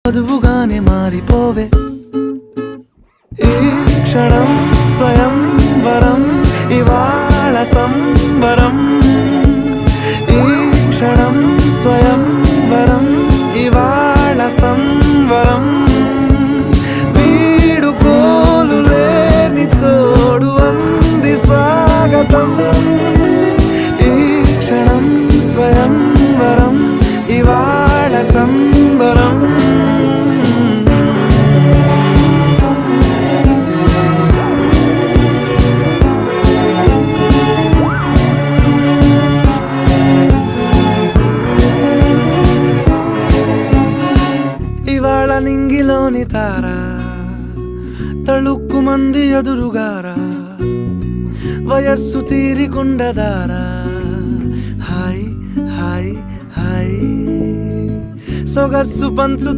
వధువుగానే మారిపోవే ఈ క్షణం స్వయం వరం ఇవాళ సంబరం ఈ క్షణం స్వయం వరం ఇవాళ సంవరం వీడుకోలు లేని తోడు అంది స్వాగతం ఈ క్షణం స్వయం వరం ఇవాళ సంబరం ఇవాళ నింగిలోని తారా తళుక్కు మంది ఎదురుగారా వయస్సు తీరికుండదారా హాయ్ హాయ్ హాయ్ సొగస్సు పంచు